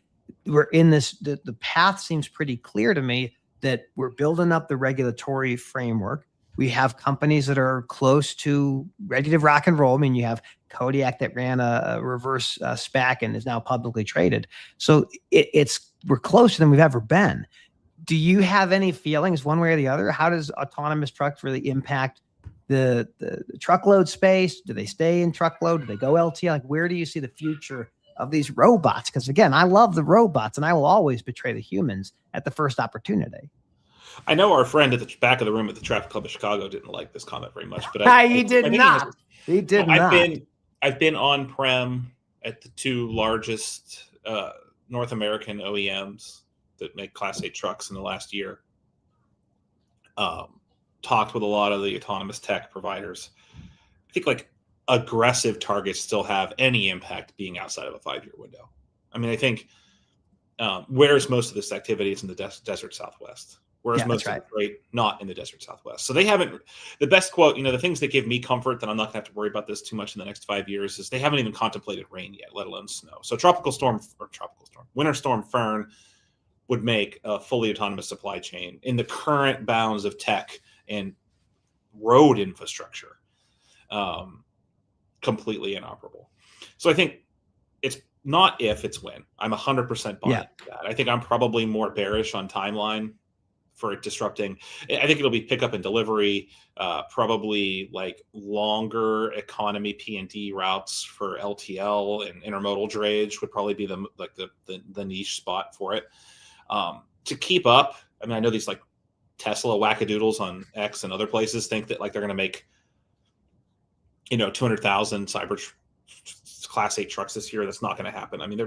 we're in this, the path seems pretty clear to me that we're building up the regulatory framework. We have companies that are close to ready to rock and roll. I mean, you have Kodiak that ran a reverse SPAC and is now publicly traded. So we're closer than we've ever been. Do you have any feelings one way or the other? How does autonomous trucks really impact the truckload space? Do they stay in truckload? Do they go LTL? Like, where do you see the future of these robots? Because again, I love the robots and I will always betray the humans at the first opportunity. I know our friend at the back of the room at the Traffic Club of Chicago didn't like this comment very much, but he did not. I've been on-prem at the 2 largest North American OEMs that make Class 8 trucks in the last year. Talked with a lot of the autonomous tech providers. I think like aggressive targets still have any impact being outside of a 5-year window. I mean, I think where's most of this activity is in the desert Southwest. Whereas most of the freight not in the desert Southwest. So they haven't, the best quote, the things that give me comfort that I'm not going to have to worry about this too much in the next 5 years is they haven't even contemplated rain yet, let alone snow. So winter storm Fern would make a fully autonomous supply chain in the current bounds of tech and road infrastructure completely inoperable. So I think it's not if, it's when. I'm 100% buying that. I think I'm probably more bearish on timeline for it disrupting. I think it'll be pickup and delivery, probably like longer economy P&D routes for LTL and intermodal drayage would probably be the niche spot for it. To keep up, I mean, I know these like Tesla wackadoodles on X and other places think that like they're going to make 200,000 Class 8 trucks this year. That's not going to happen. I mean,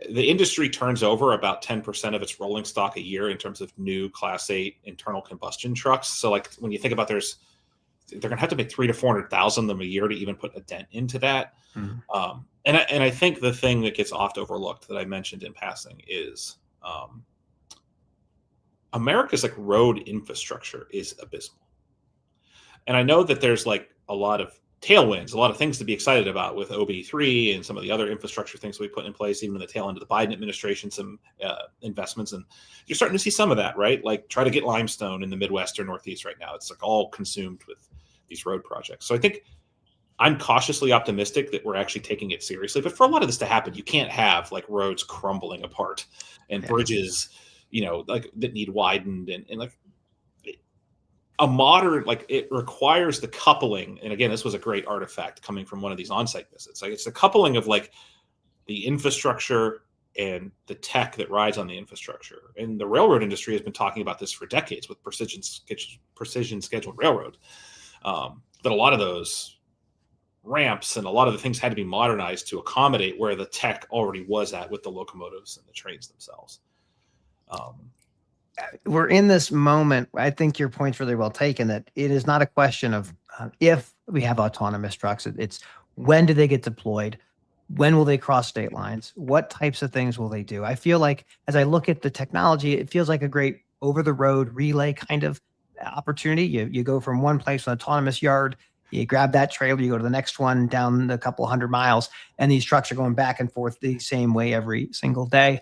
the industry turns over about 10% of its rolling stock a year in terms of new Class 8 internal combustion trucks. So like when you think about they're going to have to make 300,000 to 400,000 of them a year to even put a dent into that. And I think the thing that gets oft overlooked that I mentioned in passing is America's like road infrastructure is abysmal. And I know that there's like a lot of tailwinds, a lot of things to be excited about with OB3 and some of the other infrastructure things we put in place, even in the tail end of the Biden administration, some investments. And you're starting to see some of that, right? Like try to get limestone in the Midwest or Northeast right now. It's like all consumed with these road projects. So I think I'm cautiously optimistic that we're actually taking it seriously. But for a lot of this to happen, you can't have like roads crumbling apart and bridges, like that need widened and like a modern, like it requires the coupling. And again, this was a great artifact coming from one of these on-site visits. Like it's the coupling of like the infrastructure and the tech that rides on the infrastructure. And the railroad industry has been talking about this for decades with precision scheduled railroad. That a lot of those ramps and a lot of the things had to be modernized to accommodate where the tech already was at with the locomotives and the trains themselves. We're in this moment. I think your point's really well taken, that it is not a question of if we have autonomous trucks. It's when do they get deployed? When will they cross state lines? What types of things will they do? I feel like as I look at the technology, it feels like a great over the road relay kind of opportunity. You go from one place, an autonomous yard, you grab that trailer, you go to the next one down a couple 100 miles, and these trucks are going back and forth the same way every single day.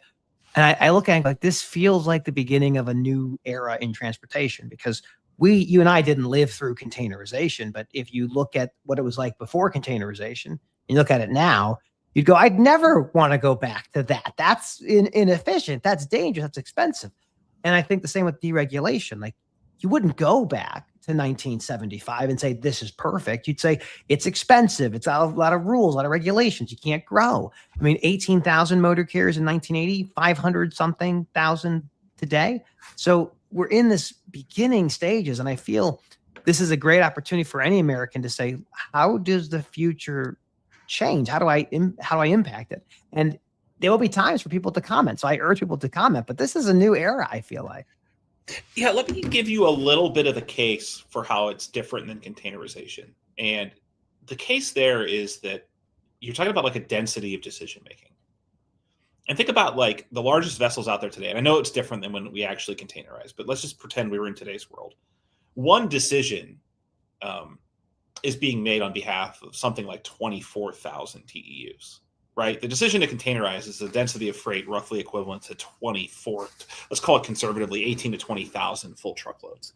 And I look at it like this feels like the beginning of a new era in transportation, because you and I didn't live through containerization. But if you look at what it was like before containerization, and you look at it now, you'd go, I'd never want to go back to that. That's inefficient. That's dangerous. That's expensive. And I think the same with deregulation. Like you wouldn't go back to 1975 and say, this is perfect. You'd say it's expensive. It's a lot of rules, a lot of regulations. You can't grow. I mean, 18,000 motor carriers in 1980, 500 something thousand today. So we're in this beginning stages. And I feel this is a great opportunity for any American to say, how does the future change? How do I impact it? And there will be times for people to comment. So I urge people to comment, but this is a new era, I feel like. Yeah, let me give you a little bit of the case for how it's different than containerization. And the case there is that you're talking about like a density of decision making. And think about like the largest vessels out there today. And I know it's different than when we actually containerize, but let's just pretend we were in today's world. One decision is being made on behalf of something like 24,000 TEUs. Right? The decision to containerize is the density of freight roughly equivalent to 24, let's call it conservatively, 18 to 20,000 full truckloads.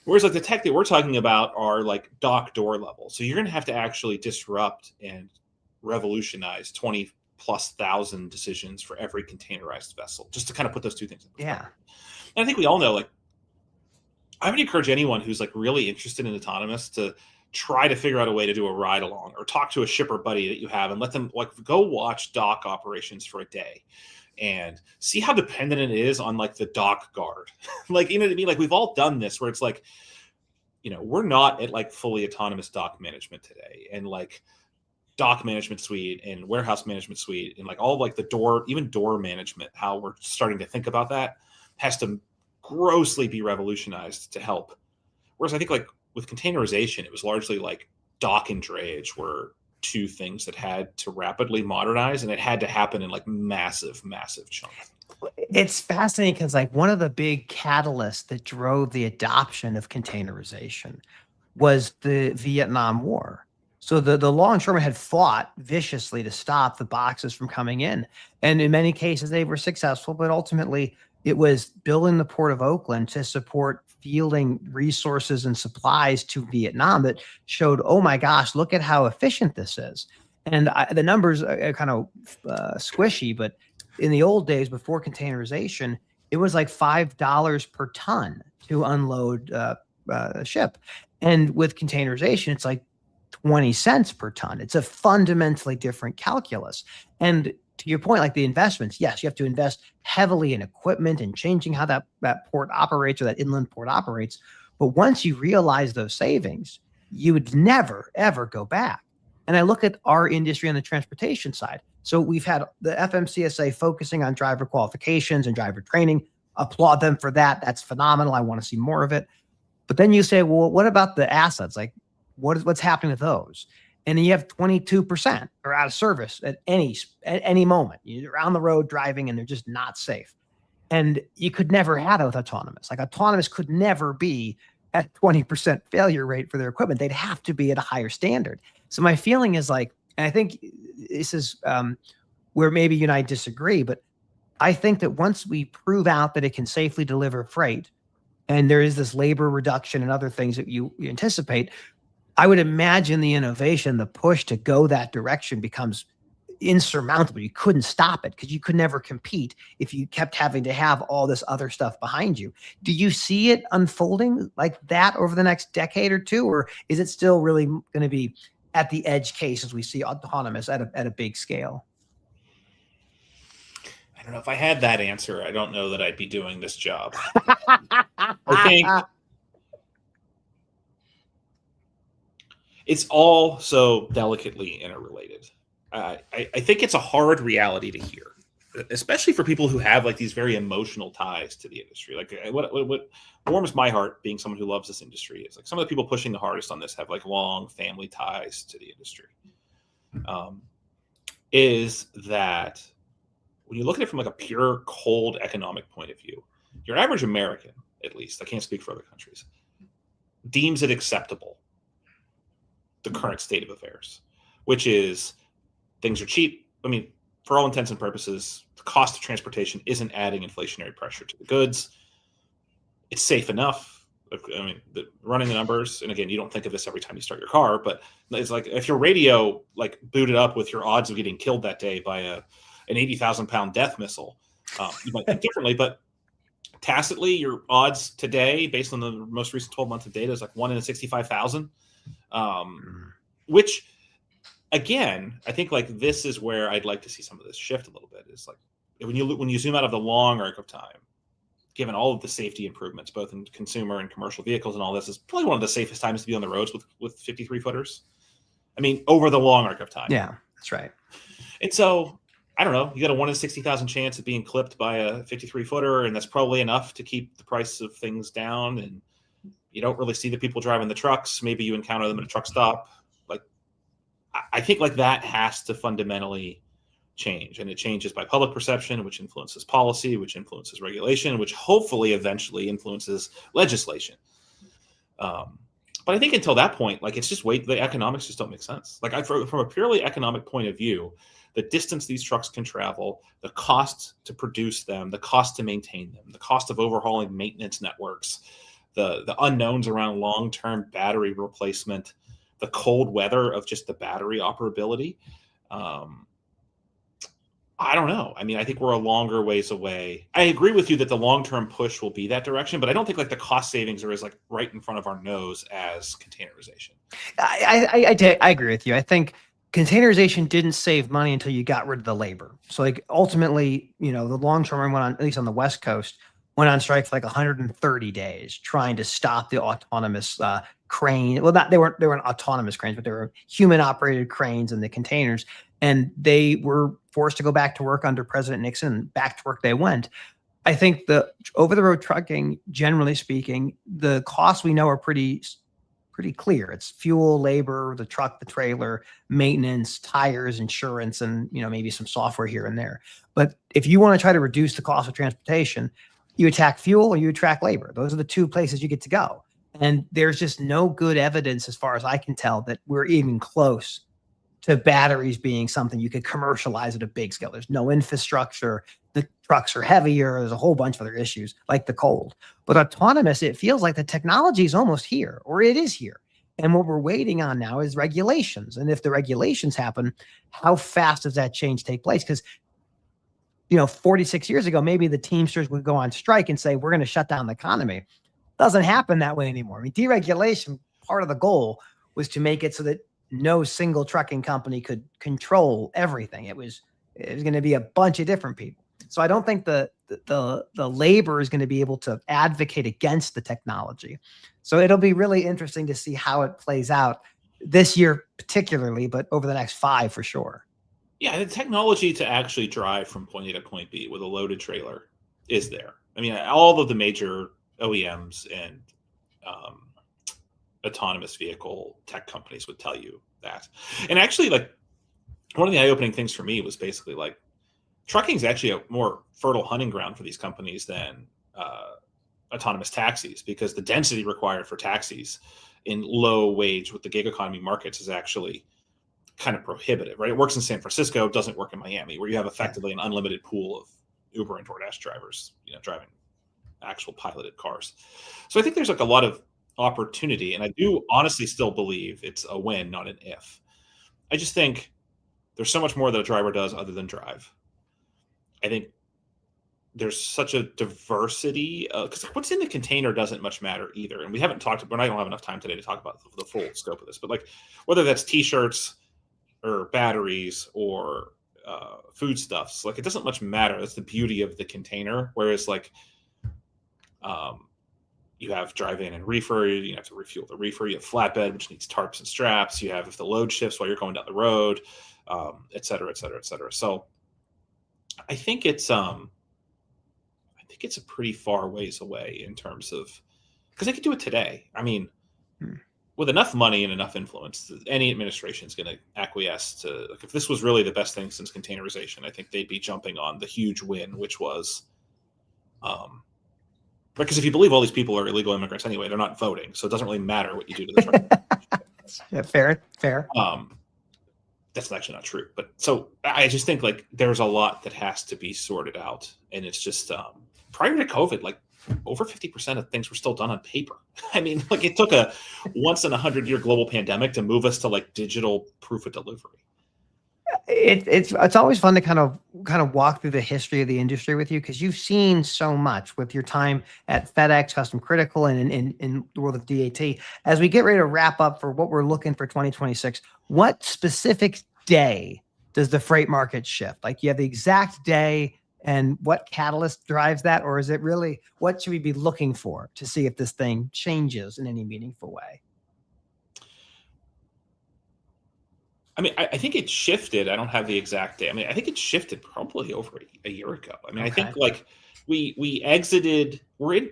Whereas like the tech that we're talking about are like dock door level. So you're going to have to actually disrupt and revolutionize 20 plus thousand decisions for every containerized vessel, just to kind of put those two things in perspective. And I think we all know, like, I would encourage anyone who's like really interested in autonomous to try to figure out a way to do a ride along or talk to a shipper buddy that you have and let them like go watch dock operations for a day and see how dependent it is on like the dock guard. Like, you know what I mean? Like we've all done this where it's like, we're not at like fully autonomous dock management today, and like dock management suite and warehouse management suite and like all of like the door management, how we're starting to think about that has to grossly be revolutionized to help. Whereas I think like with containerization, it was largely like dock and drayage were two things that had to rapidly modernize, and it had to happen in like massive chunks. It's fascinating because like one of the big catalysts that drove the adoption of containerization was the Vietnam War. So the longshoremen had fought viciously to stop the boxes from coming in. And in many cases, they were successful, but ultimately it was building the Port of Oakland to support fielding resources and supplies to Vietnam that showed, oh my gosh, look at how efficient this is. And the numbers are kind of squishy, but in the old days before containerization, it was like $5 per ton to unload a ship. And with containerization, it's like 20 cents per ton. It's a fundamentally different calculus. And to your point, like the investments, yes, you have to invest heavily in equipment and changing how that port operates or that inland port operates. But once you realize those savings, you would never, ever go back. And I look at our industry on the transportation side. So we've had the FMCSA focusing on driver qualifications and driver training. Applaud them for that. That's phenomenal. I want to see more of it. But then you say, well, what about the assets? Like, what's happening with those? And then you have 22% are out of service at any moment. You're on the road driving and they're just not safe. And you could never have that with autonomous. Like autonomous could never be at 20% failure rate for their equipment. They'd have to be at a higher standard. So my feeling is like, and I think this is where maybe you and I disagree, but I think that once we prove out that it can safely deliver freight, and there is this labor reduction and other things that you anticipate, I would imagine the innovation, the push to go that direction becomes insurmountable. You couldn't stop it because you could never compete if you kept having to have all this other stuff behind you. Do you see it unfolding like that over the next decade or two, or is it still really going to be at the edge cases we see autonomous at a big scale? I don't know if I had that answer. I don't know that I'd be doing this job. I think it's all so delicately interrelated. I think it's a hard reality to hear, especially for people who have like these very emotional ties to the industry. Like what warms my heart, being someone who loves this industry, is like some of the people pushing the hardest on this have like long family ties to the industry. Is that when you look at it from like a pure cold economic point of view, your average American, at least, I can't speak for other countries, deems it acceptable, the current state of affairs, which is things are cheap. I mean, for all intents and purposes, the cost of transportation isn't adding inflationary pressure to the goods. It's safe enough. I mean, running the numbers, and again, you don't think of this every time you start your car, but it's like if your radio like booted up with your odds of getting killed that day by an 80,000-pound death missile, you might think differently. But tacitly, your odds today, based on the most recent 12 months of data, is like 1 in 65,000, which, again, I think like this is where I'd like to see some of this shift a little bit. Is like when you zoom out of the long arc of time, given all of the safety improvements, both in consumer and commercial vehicles and all this, is probably one of the safest times to be on the roads with 53 footers. I mean, over the long arc of time. Yeah, that's right. And so, I don't know, you got a 1 in 60,000 chance of being clipped by a 53 footer, and that's probably enough to keep the price of things down. And you don't really see the people driving the trucks. Maybe you encounter them at a truck stop. Like, I think like that has to fundamentally change, and it changes by public perception, which influences policy, which influences regulation, which hopefully eventually influences legislation. But I think until that point, like it's just the economics just don't make sense. Like from a purely economic point of view, the distance these trucks can travel, the cost to produce them, the cost to maintain them, the cost of overhauling maintenance networks, the unknowns around long-term battery replacement, the cold weather of just the battery operability. I don't know. I mean, I think we're a longer ways away. I agree with you that the long-term push will be that direction, but I don't think like the cost savings are as like right in front of our nose as containerization. I agree with you. I think containerization didn't save money until you got rid of the labor. So like ultimately, the long-term went on, at least on the West Coast, went on strike for like 130 days trying to stop the autonomous crane. Well, they weren't autonomous cranes, but they were human operated cranes in the containers. And they were forced to go back to work under President Nixon, and back to work they went. I think the over-the-road trucking, generally speaking, the costs we know are pretty clear. It's fuel, labor, the truck, the trailer, maintenance, tires, insurance, and maybe some software here and there. But if you want to try to reduce the cost of transportation, you attack fuel or you attack labor. Those are the two places you get to go. And there's just no good evidence, as far as I can tell, that we're even close to batteries being something you could commercialize at a big scale. There's no infrastructure. The trucks are heavier. There's a whole bunch of other issues like the cold. But autonomous, it feels like the technology is almost here, or it is here. And what we're waiting on now is regulations. And if the regulations happen, how fast does that change take place? Because 46 years ago, maybe the Teamsters would go on strike and say, we're going to shut down the economy. It doesn't happen that way anymore. I mean, deregulation, part of the goal was to make it so that no single trucking company could control everything. It was going to be a bunch of different people. So I don't think the labor is going to be able to advocate against the technology. So it'll be really interesting to see how it plays out this year particularly, but over the next 5 for sure. Yeah, the technology to actually drive from point A to point B with a loaded trailer is there. I mean, all of the major OEMs and um, autonomous vehicle tech companies would tell you that. And actually, like, one of the eye-opening things for me was basically like trucking is actually a more fertile hunting ground for these companies than autonomous taxis, because the density required for taxis in low wage with the gig economy markets is actually kind of prohibitive, right? It works in San Francisco, doesn't work in Miami, where you have effectively an unlimited pool of Uber and DoorDash drivers, driving actual piloted cars. So I think there's like a lot of opportunity, and I do honestly still believe it's a when, not an if. I just think there's so much more that a driver does other than drive. I think there's such a diversity, because what's in the container doesn't much matter either. And we haven't talked about, I don't have enough time today to talk about the full scope of this, but like whether that's t-shirts or batteries or foodstuffs, like it doesn't much matter. That's the beauty of the container. Whereas like you have drive-in and reefer, you have to refuel the reefer. You have flatbed, which needs tarps and straps. You have if the load shifts while you're going down the road, et cetera, et cetera, et cetera. So I think it's a pretty far ways away in terms of, because they could do it today. I mean, with enough money and enough influence, any administration is going to acquiesce to. Like, if this was really the best thing since containerization, I think they'd be jumping on the huge win, which was, because if you believe all these people are illegal immigrants anyway, they're not voting, so it doesn't really matter what you do to the truck. Yeah, fair. That's actually not true, but so I just think like there's a lot that has to be sorted out, and it's just prior to COVID, like over 50% of things were still done on paper. I mean, like it took a once in 100-year global pandemic to move us to like digital proof of delivery. It's always fun to kind of walk through the history of the industry with you, because you've seen so much with your time at FedEx, Custom Critical, and in the world of DAT. As we get ready to wrap up for what we're looking for 2026, what specific day does the freight market shift? Like, you have the exact day, and what catalyst drives that? Or is it really, what should we be looking for to see if this thing changes in any meaningful way? I mean, I think it shifted. I don't have the exact day. I mean, I think it shifted probably over a year ago. I mean, okay. I think like we exited. We're in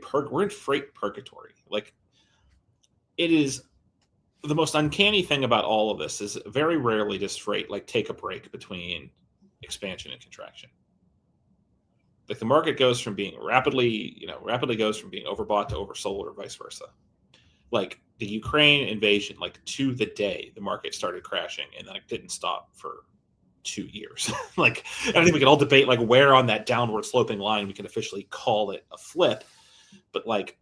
freight purgatory. Like, it is the most uncanny thing about all of this is very rarely does freight like take a break between expansion and contraction. Like the market goes from being rapidly goes from being overbought to oversold, or vice versa. Like the Ukraine invasion, like to the day the market started crashing, and then it didn't stop for 2 years. Like, I think we can all debate like where on that downward sloping line we can officially call it a flip, but like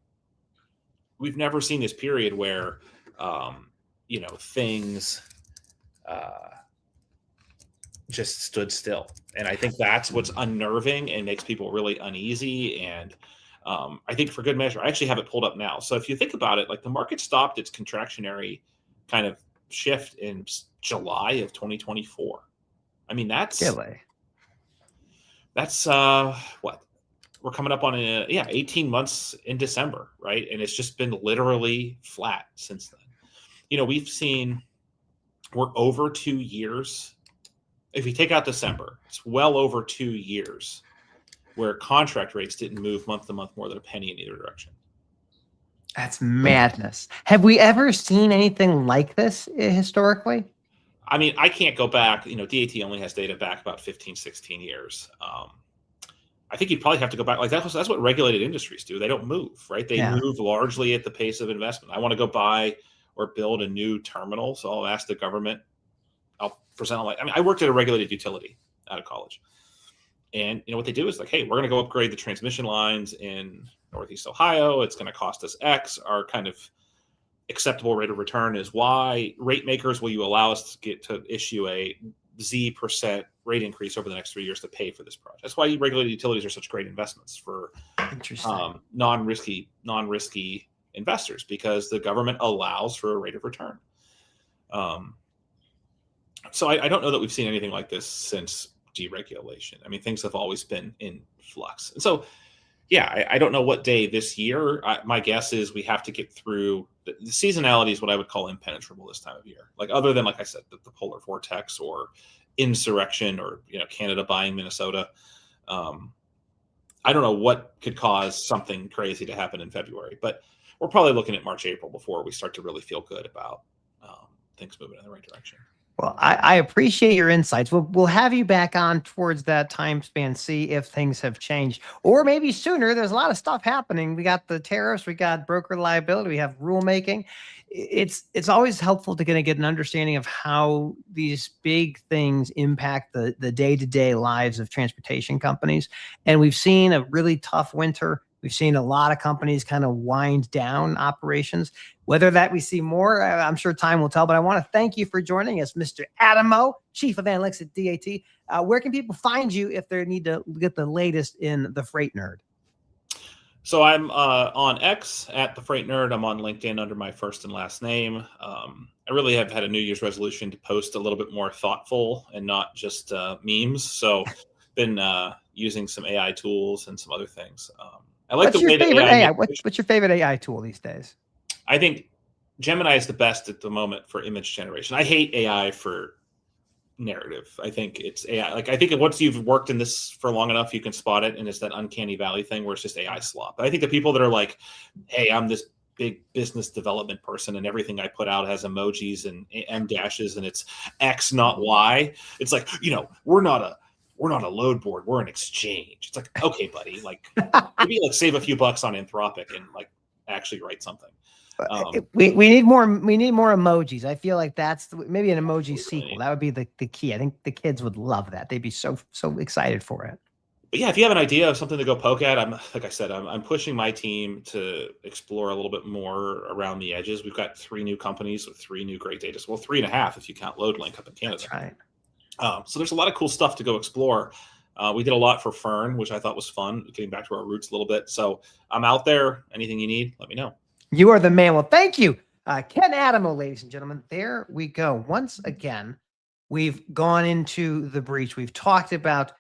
we've never seen this period where things just stood still. And I think that's what's unnerving and makes people really uneasy. And I think for good measure, I actually have it pulled up now. So if you think about it, like the market stopped its contractionary kind of shift in July of 2024. I mean, that's what we're coming up on 18 months in December, right? And it's just been literally flat since then. We're over 2 years. If you take out December, it's well over 2 years where contract rates didn't move month to month more than a penny in either direction. That's madness. Have we ever seen anything like this historically? I mean, I can't go back. DAT only has data back about 15, 16 years. I think you'd probably have to go back. Like that's what regulated industries do. They don't move, right? They move largely at the pace of investment. I want to go buy or build a new terminal, so I'll ask the government. I'll present I worked at a regulated utility out of college. And what they do is like, hey, we're going to go upgrade the transmission lines in Northeast Ohio. It's going to cost us X. Our kind of acceptable rate of return is Y. Rate makers, will you allow us to issue a Z% rate increase over the next 3 years to pay for this project? That's why regulated utilities are such great investments for non-risky investors, because the government allows for a rate of return. So I don't know that we've seen anything like this since deregulation. I mean, things have always been in flux. And so, yeah, I don't know what day this year. My guess is we have to get through the seasonality is what I would call impenetrable this time of year. Like other than, like I said, the polar vortex or insurrection or Canada buying Minnesota. I don't know what could cause something crazy to happen in February, but we're probably looking at March, April before we start to really feel good about things moving in the right direction. Well, I appreciate your insights. We'll have you back on towards that time span, see if things have changed, or maybe sooner. There's a lot of stuff happening. We got the tariffs, we got broker liability, we have rulemaking. It's always helpful to get an understanding of how these big things impact the day-to-day lives of transportation companies. And we've seen a really tough winter. We've seen a lot of companies kind of wind down operations. Whether that we see more, I'm sure time will tell. But I want to thank you for joining us, Mr. Adamo, Chief of Analytics at DAT. Where can people find you if they need to get the latest in the Freight Nerd? So I'm on X at the Freight Nerd. I'm on LinkedIn under my first and last name. I really have had a New Year's resolution to post a little bit more thoughtful and not just memes. So been using some AI tools and some other things. I like What's the way your favorite that AI. What's your favorite AI tool these days? I think Gemini is the best at the moment for image generation. I hate AI for narrative. I think it's AI. Like I think once you've worked in this for long enough, you can spot it, and it's that uncanny valley thing where it's just AI slop. But I think the people that are like, "Hey, I'm this big business development person, and everything I put out has emojis and M dashes, and it's X, not Y." It's like we're not a load board. We're an exchange. It's like, okay, buddy, like maybe like save a few bucks on Anthropic and like actually write something. We need more emojis. I feel like that's maybe an emoji sequel. That would be the key. I think the kids would love that. They'd be so excited for it. But yeah, if you have an idea of something to go poke at, I'm pushing my team to explore a little bit more around the edges. We've got 3 new companies with 3 new great data. Well, 3.5 if you count LoadLink up in Canada. That's right. So there's a lot of cool stuff to go explore. We did a lot for Fern, which I thought was fun, getting back to our roots a little bit. So I'm out there. Anything you need, let me know. You are the man. Well, thank you, Ken Adamo, ladies and gentlemen. There we go. Once again, we've gone into the breach. We've talked about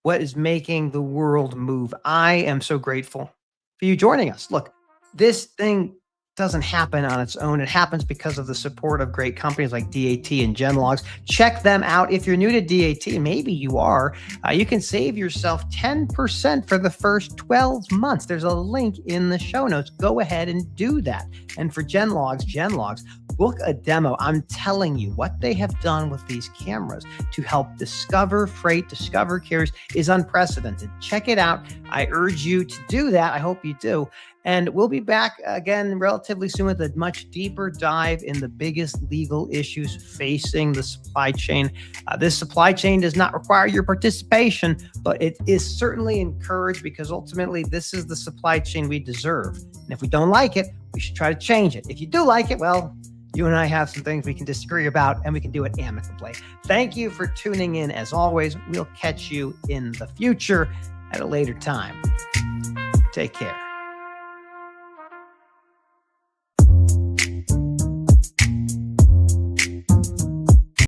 what is making the world move. I am so grateful for you joining us. Look, this thing doesn't happen on its own. It happens because of the support of great companies like DAT and Genlogs. Check them out. If you're new to DAT, maybe you are, you can save yourself 10% for the first 12 months. There's a link in the show notes. Go ahead and do that. And for Genlogs, book a demo. I'm telling you, what they have done with these cameras to help discover freight, discover carriers is unprecedented. Check it out. I urge you to do that. I hope you do. And we'll be back again relatively soon with a much deeper dive in the biggest legal issues facing the supply chain. This supply chain does not require your participation, but it is certainly encouraged because ultimately this is the supply chain we deserve. And if we don't like it, we should try to change it. If you do like it, well, you and I have some things we can disagree about, and we can do it amicably. Thank you for tuning in. As always, we'll catch you in the future at a later time. Take care.